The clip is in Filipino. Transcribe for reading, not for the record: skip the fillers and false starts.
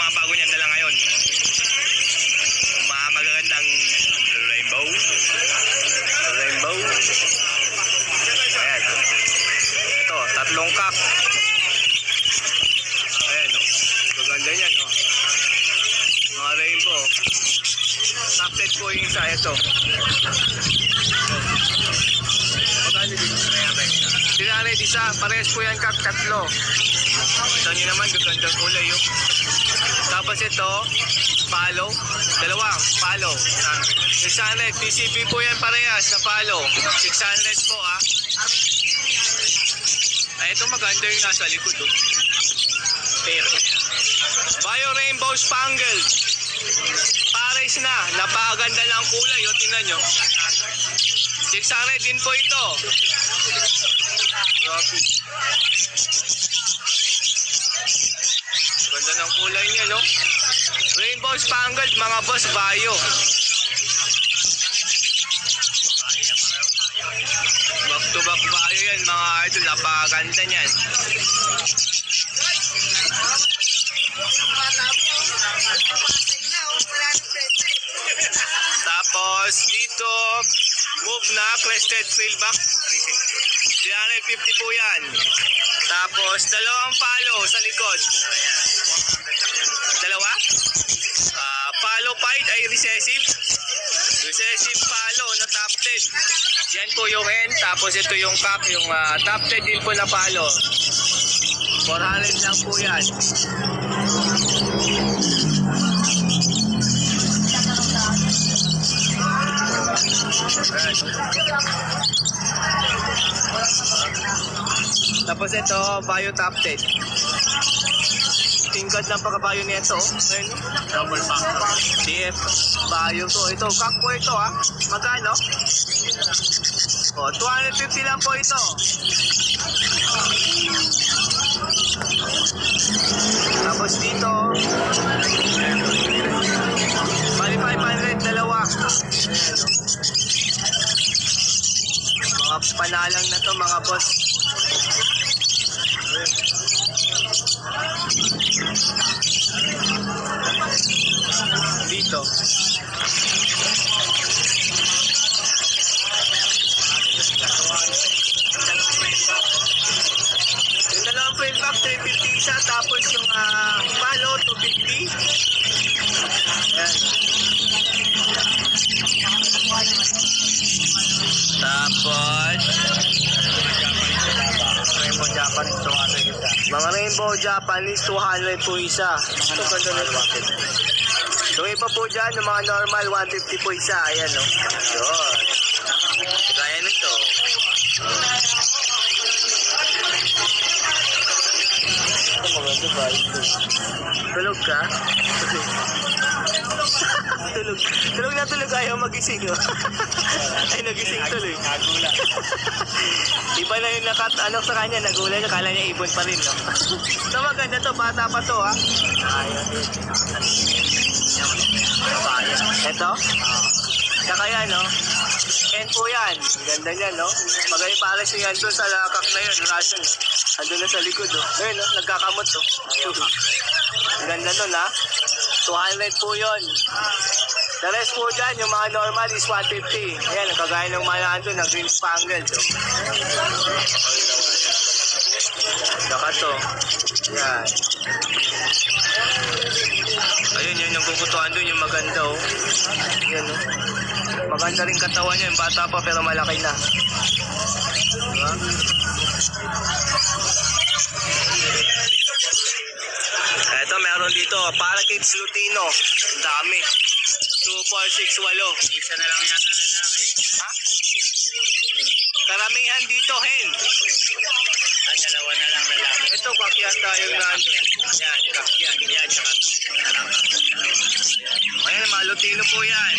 mga bago niyang dala ngayon. Mga magagandang rainbow. Ayan. Ito, tatlong cock. Ayan, no? Maganda niyan, no? Mga rainbow. Captain po yung isa. Ito. Maganda dito sa rin. Sinared isa. Parehas po yan, cock. Tatlo. Ito nyo naman, gagandang kulay, yun. Tapos ito, palo. Dalawang palo. 600. PCB po yan parehas na palo. 600 po, ha. Ay, ito maganda yung nasa likod, oh. Pero, Bio Rainbow Spangled. Pares na. Napakaganda ng kulay, oh. Tingnan nyo. 600 din po ito. Ganda ng kulay niya, no? Rainbow Spangled, mga boss, Bio. Back to back Bio yan, mga idol. Napakaganda niyan. Tapos dito, move na, crested fieldback. 350 po yan. Tapos dalawang palo sa likod. Dalawa? Palo pied ay recessive. Recessive palo na top 10. Yan po yung end. Tapos ito yung cock, yung top 10 din po na palo. 400 lang po yan. Tapos ito, Bio top 10. Tingkad ng pagkabayo nito. Ayun, double pack. DF Bio to. Ito, cock po ito, ha. Magkano? O, 250 lang po ito. Tapos dito, bali 500, dalawa. Mga panalang na to, mga boss. Dito. Yung dalawang frame back, 350 isa. Tapos yung palo, 250. Ayan. Tapos Rainbow Japanese 200 isa. Mga Rainbow Japanese 200 po isa. Ito ganda nito. Yung iba po dyan, yung mga normal 150 po isa. Ayan, no? Yun. Gaya nito. Ito maganda ba? Tulog ka? Tulog na tulog, ayaw magising. Ay, nagising tuloy. Nagulat. Iba na yung ano sa kanya, nagulat niya, kala niya ibon pa rin, no? Ito maganda to, bata pa to, ha? Ito? Saka yan, no? Yan po yan. Ganda niya, no? Magaling pares yung yan doon sa lakak na yun, Russian. Andun na sa likod, no? Ayun, no? Nagkakamot, no? Ganda nun, ha? 200 po yun. The rest po dyan, yung mga normal is 150. Ayan, kagaya ng mga nandun na green spangled. So. Saka to. Yan. Ayun, yun yung kukutuan doon, yung maganda, oh. Yan, oh. Maganda rin katawan niya, yung bata pa pero malaki na. Diba? Ito, meron dito, Parakeets Lutino. Dami. 2468. Isa na lang yata lalaki. Ha? Karamihan dito, hen. Dalawa na lang lalaki. Ito, kakyan tayo nandun. Yan, kakyan. Yan, tsaka. Ayan, mga Lutino po yan.